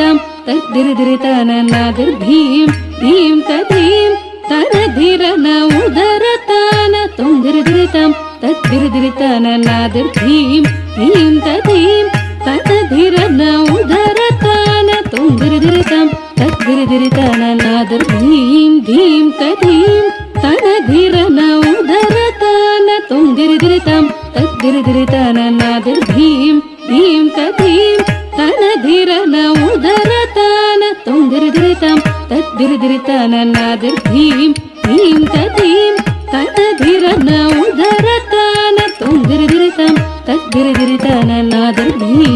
తద్దిరిదిరితాం తద్దిరిదిరితాననాదిర్ధీం ధీం తదీం తనధిరన ఉదరతాన తొందిరిదిరితాం తద్దిరిదిరితాననాదిర్ధీం ధీం తదీం తనధిరన ఉదరతాన తొందిరిదిరితాం తద్దిరిదిరితాననాదిర్ధీం ధీం తదీం తనధిరన ఉదరతాన తొందిరిదిరితాం తద్దిరిదిరితాననాదిర్ధీం ధీం తదీం తనధిరన ఉదరతాన తొందిరిదిరితాం తద్దిరిదిరితాననాదిర్ధీం ధీం తదీం తనధిరన ఉదరతాన తొందిరిదిరితాం తద్దిరిదిరితాననాదిర్ధీం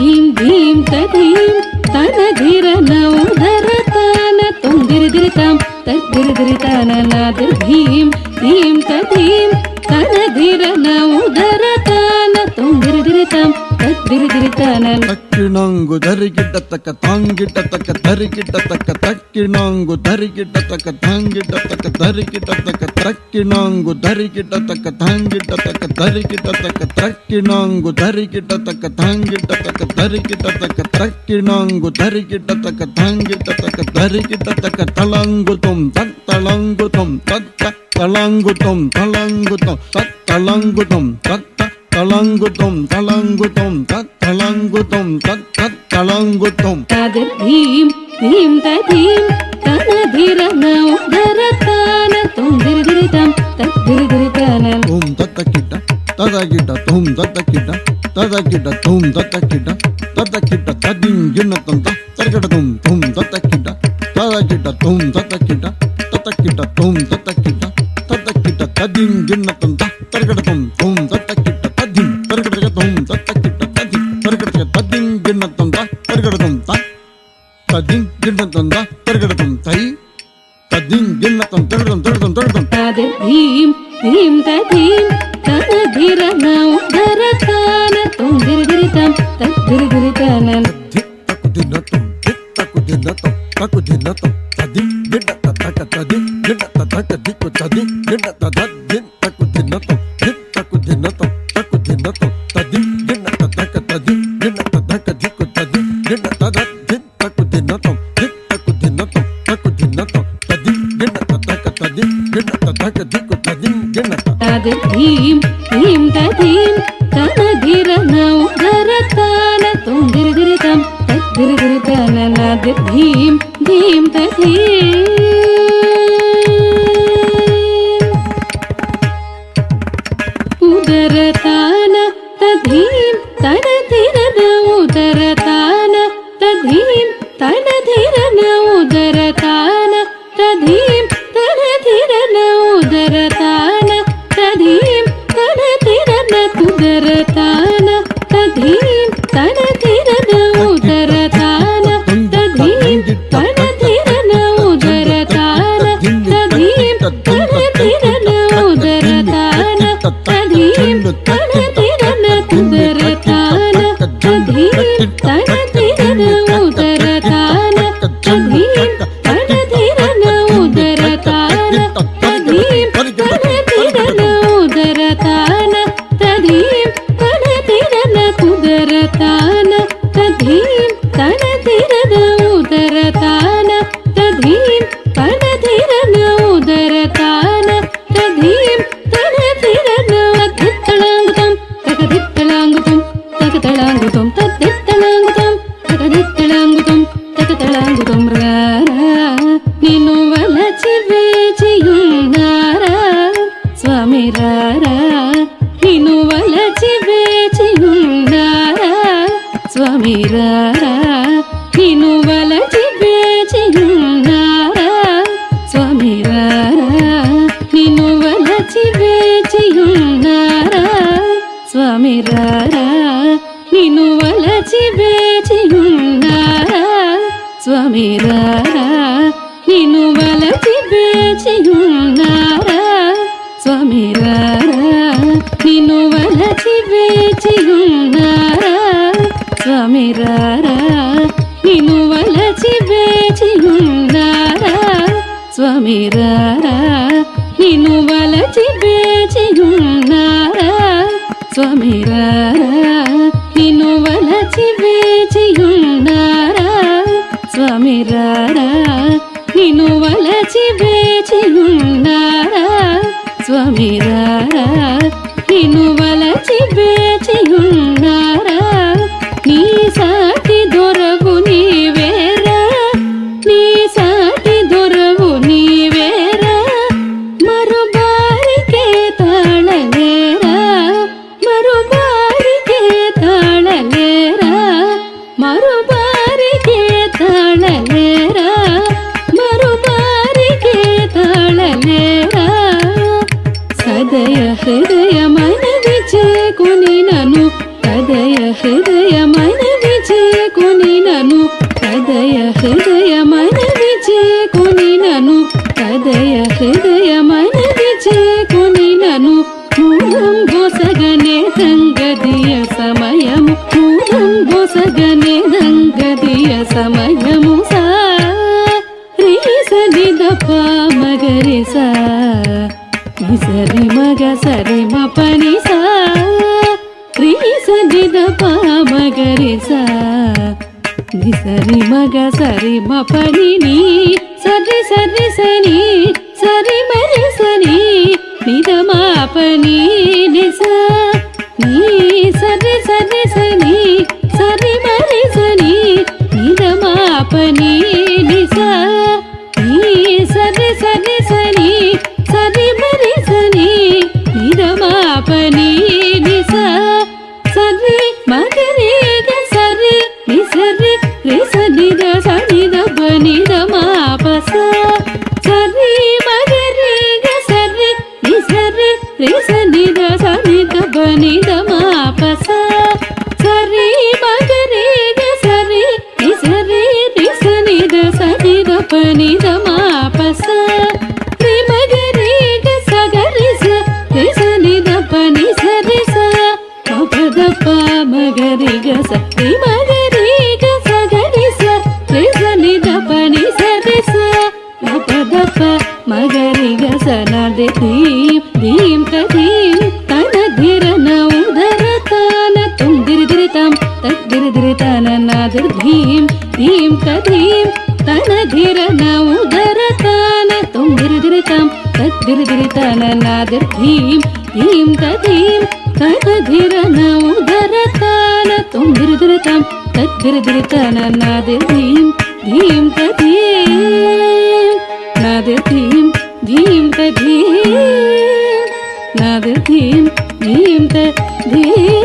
ధీం తదీం తనధిరన ఉదరతాన తొందిరిదిరితాం తద్దిరిదిరితాననాదిర్ధీం ధీం తదీం తనధిరన ఉదరతాన తొందిరిదిరితాం తద్దిరిదిరితాన తక్కిణంగు ధరిగిడ్డ తక్క తాంగిడ్డ తక్క ధరిగిడ్డ తక్క తక్కిణంగు ధరిగిడ్డ తక్క తాంగిడ్డ తక్క ధరిగిడ్డ తక్క తక్కిణంగు ధరిగిడ్డ తక్క తాంగిడ్డ తక్క ధరిగిడ్డ తక్క తక్కిణంగు ధరిగిడ్డ తక్క తాంగిడ్డ తక్క ధరిగిడ్డ తక్క తక్కిణంగు ధరిగిడ్డ తక్క తాంగిడ్డ తక్క ధరిగిడ్డ తక్క తలంగుతం తత్తలంగుతం తత్త తలంగుతం తలంగుతం తత్తలంగుతం తత్త తలంగుతం తలంగుతం తత్తలంగుతం తత్తలంగుతం తద్దిం ధీం తదీం తనధిరన ఉదరతాన తొందిరిదిరితాం తద్దిరిదిరితాన తుం తత్తకిట తదగిట తుం తత్తకిట తదగిట తుం తత్తకిట తత్తకిట తదిం గిన్నతంత తరగట తుం తుం తత్తకిట తదగిట తుం తత్తకిట తత్తకిట తుం తత్తకిట తత్తకిట తదిం గిన్నతంత తరగట తుం తుం తత్తకిట తదిం తరగట తుం తత్తకిట తదిం తరగట తదిం గిన్నతంత తరగట తుం త తదిం గిన్నతంత తరగట తుం తై తదిం గిన్నతం తరగటం తరగటం తరగటం తద్దిం ధీం తదీం తనధిరన ఉదరతాన తొందిరిదిరితాం తద్దిరిదిరితాన తక్కుదిన్నతం తక్కుదిన్నతం తదిం గిన్నత తక్క తదిం గిన్నత తక్క దిక్కు తదిం గిన్నత తదిం తక్కుదిన్నతం తక్కుదిన్నతం తక్కుదిన్నతం తదిం గిన్నత తక్క తదిం గిన్నత తక్క దిక్కు తదిం గిన్నత తదిం తక్కుదిన్నతం తక్కుదిన్నతం తక్కుదిన్నతం తదిం గిన్నత తక్క తదిం గిన్నత తక్క దిక్కు తదిం గిన్నత తద్దిం ధీం తదీం తనధిరన ఉదరతాన తొందిరిదిరితాం తద్దిరిదిరితాననాదిర్ధీం ధీం తదీం ఉదరతాన తదీం తనధిరన ఉదరతాన తదీం తనధిరన ఉదరతాన తదీం తనధిరన ఉదరతాన తదీం తనధిరన ఉదరతాన తదీం తనధిరన ఉదరతాన తదీం తనధిరన ఉదరతాన తదీం తనధిరన ఉదరతాన తదీం తనధిరన ఉదరతాన తదీం తనధిరన ఉదరతాన తదీం తనధిరన ఉదరతాన తదీం తనధిరన ఉదరతాన తదీం తనధిరన ఉదరతాన తదీం తనధిరన ఉదరతాన తదీం తనధిరన ఉదరతాన తదీం తనధిరన తత్తళాంగుతం తకదిత్తళాంగుతం తకతళాంగుతం తత్తిత్తళాంగుతం తకదిత్తళాంగుతం తకతళాంగుతం రారా నిన్ను వలచి వేచియున్నారా స్వామి రారా నిన్ను వలచి వేచియున్నారా స్వామి రారా నిన్ను వలచి వేచియున్నారా స్వామి రారా నిన్ను వలచి వేచియున్నారా స్వామి రారా నిన్ను వలచి వేచియున్నారా స్వామి రారా నిన్ను వలచి వేచియున్నారా స్వామి రారా నిన్ను వలచి వేచియున్నారా స్వామి రారా నిన్ను వలచి వేచియున్నారా స్వామి రారా నిన్ను వలచి వేచియున్నారా స్వామి రారా నిన్ను వలచి వేచియున్నారా ಮರುಬಾರಿಗೆ ತಾಳಲೇರ ಮರುಬಾರಿಗೆ ತಾಳಲೇರ ಸದಯ ಹೃದಯ ಮನವಿಜೆ ಕುನಿನನು ಸದಯ ಹೃದಯ ಮನವಿಜೆ ಕುನಿನನು ಸದಯ ಹೃದಯ ಮನವಿಜೆ ಕುನಿನನು ಸದಯ ಹೃದಯ ಮನವಿಜೆ ಕುನಿನನು ಮೂలం బొసగనే దంగదియ సమయము మూలం బొసగనే దంగదియ సమయము సా రీ సని దప మగరి సా నిసరి మగ సరి మ పని సా రీ సని దప మగరి సా నిసరి మగ సరి మ పని నీ సరి సరి సని సరి మరి సని నిదమాపని నిస నీ సరి సరి సని సరి మరి సని నిదమాపని నిస నీ సరి సరి సని సరి మరి సని నిదమాపని నిస సరి మగరి గ సరి నిసరి రి సని ద సని ద బని ద మాపస సరి మగరి గ సరి నిసరి రి సని ద సని ద బని ద మాపస సరి మగరి గ సరి నిసరి రి సని ద సని ద బని ద మాపస రి మగరి గ సగరి స రి సని ద బని సరి స పద ప మగరి గ స రి మగరి గ సగరి స రి సని ద బని సరి స పద ప మగరి గ సనది ధీం ధీం తధీం తన ధిరన ఉదర తాన తుం దిరి దిరి తం తద్ దిరి దిరి తన నాదిర్ ధీం ధీం తధీం తన ధిరన ఉదర తాన తుం దిరి దిరి తం తద్ దిరి దిరి తన నాదిర్ ధీం ధీం తధీం తన ధిరన ఉదర తాన తుం దిరి దిరి తం తద్ దిరి దిరి తన నాదిర్ ధీం ధీం తధీం నాదిర్ ధీం ధీం తధీం నాదిర్ ధీం ధీం తధీం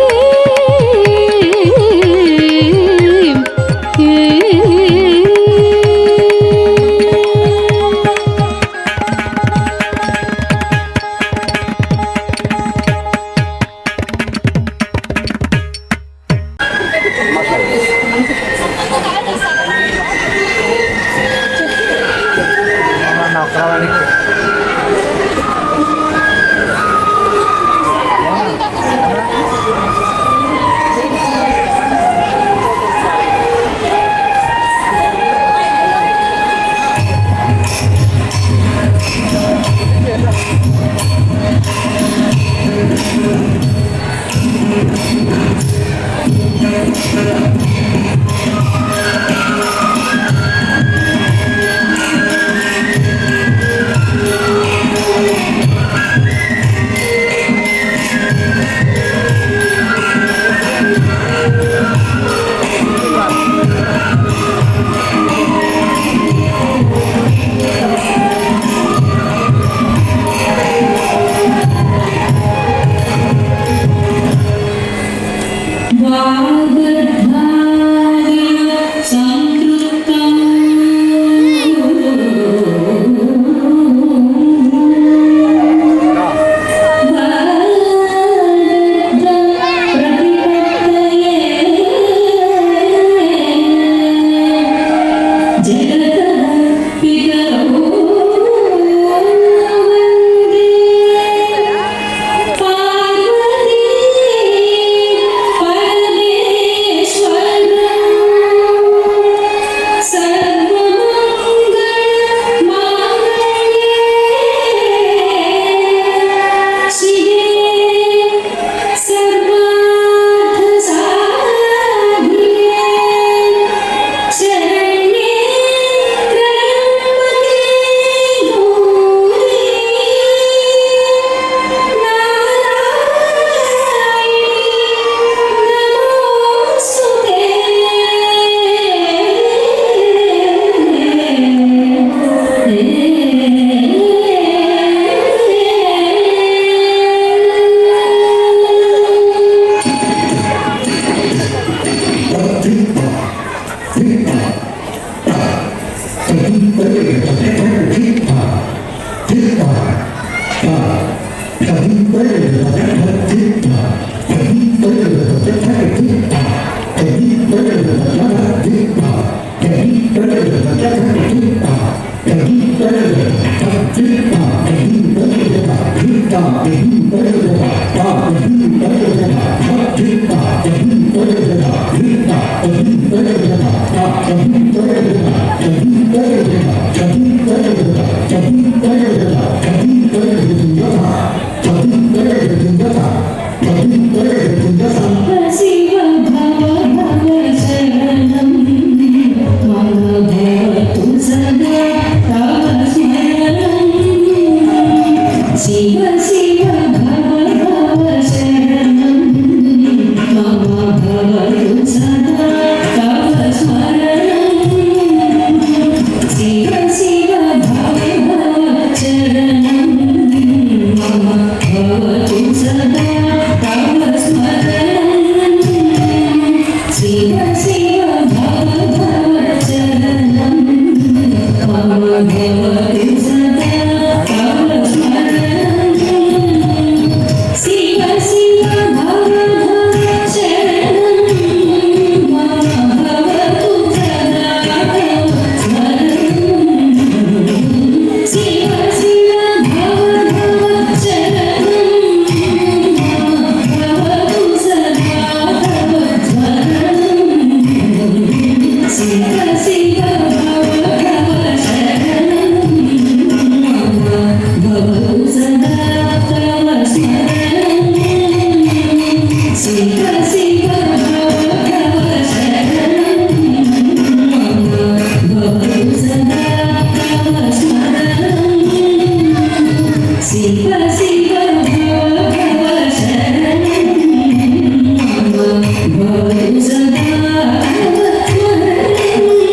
शिव भव भव शरणं मम भवतु सदा तव स्मरणं शिव शिव भव भव शरणं मम भवतु सदा तव स्मरणं शिव शिव भव भव शरणं मम भवतु सदा तव स्मरणं शिव शिव भव भव शरणं मम भवतु सदा तव स्मरणं शिव शिव भव भव शरणं मम भवतु सदा तव स्मरणं शिव शिव भव भव शरणं भवतु सदा तव स्मरणं शिव शिव भव भव शरणं भवतु सदा तव स्मरणं शिव शिव भव भव शरणं भवतु सदा तव स्मरणं शिव शिव भव भव शरणं भवतु सदा तव स्मरणं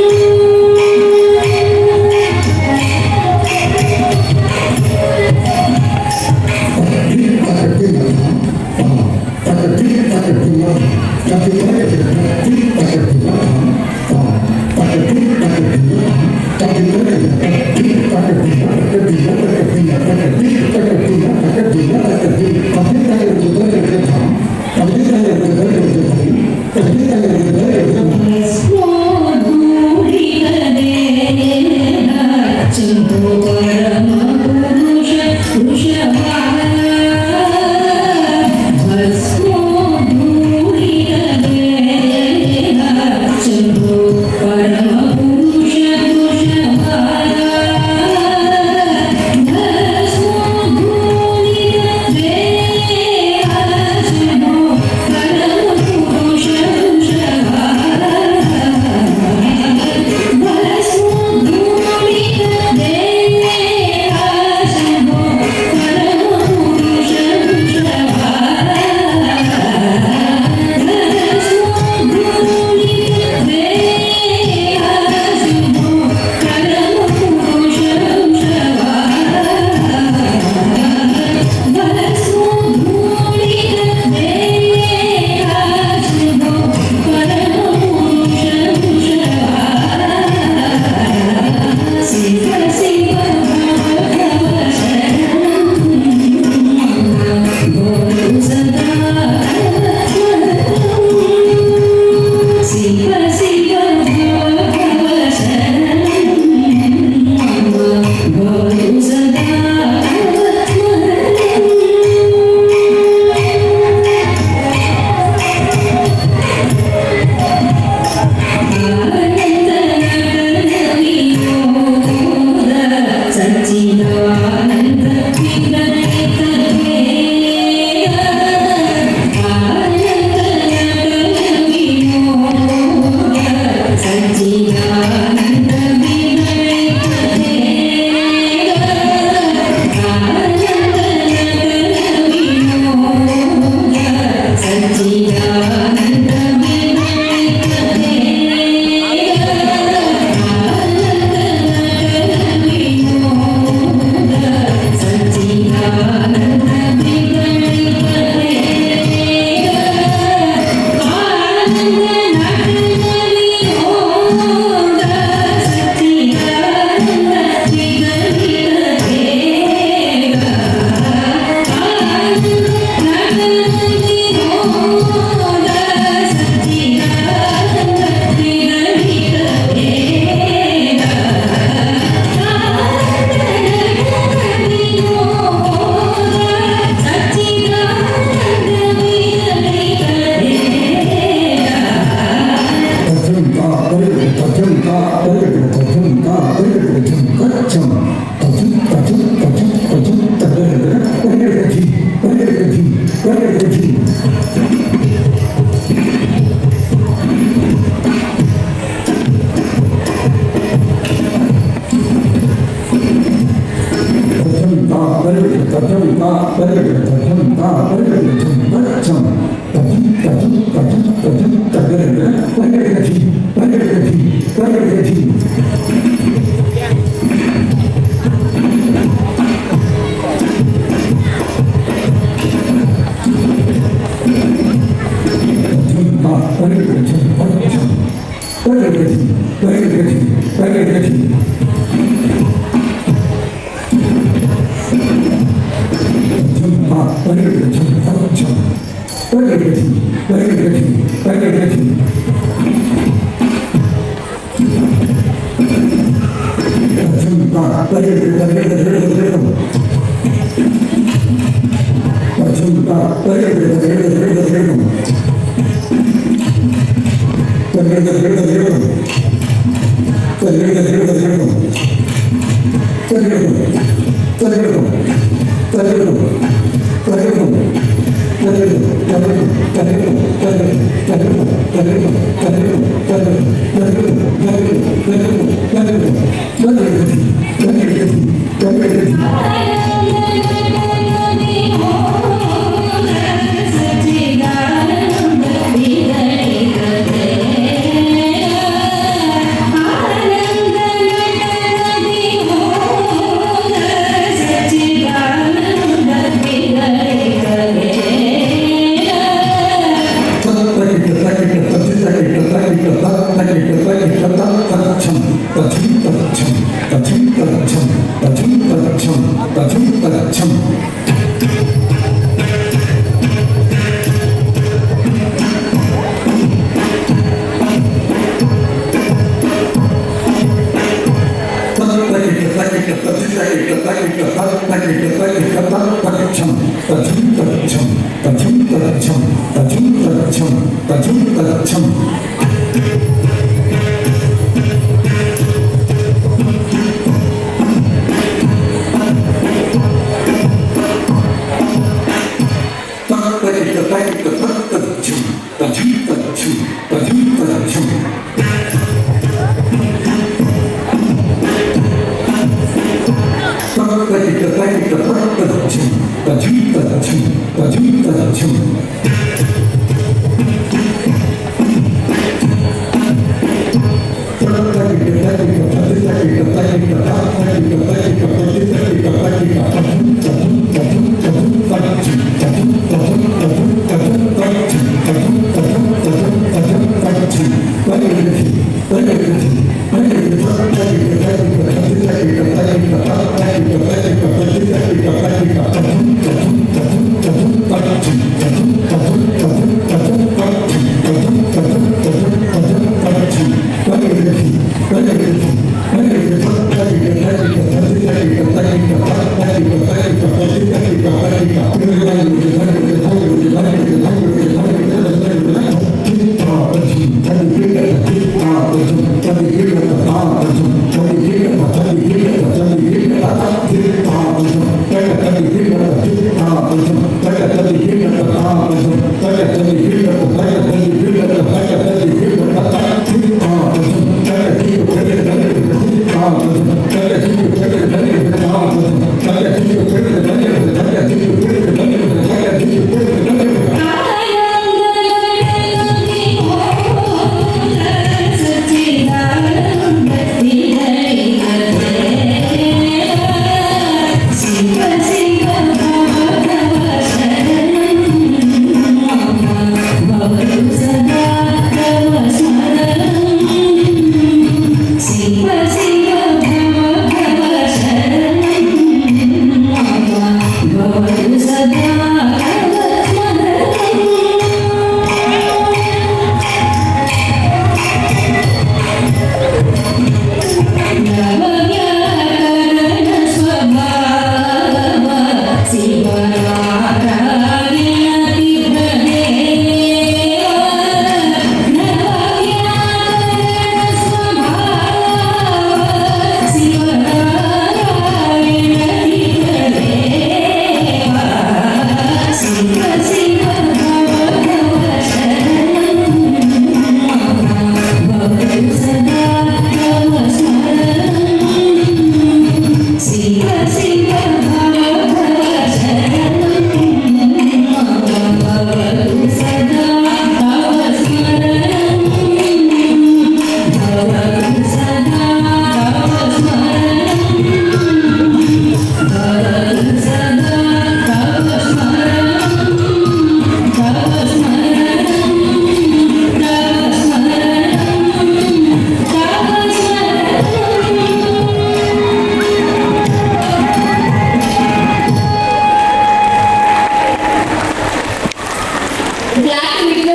Shiva Shiva Bhava Bhava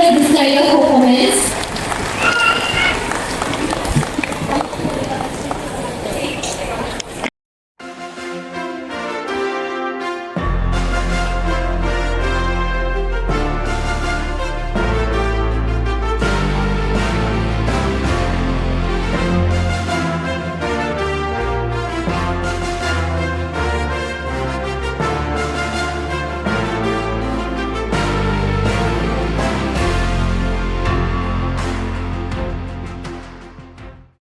this kind of performance.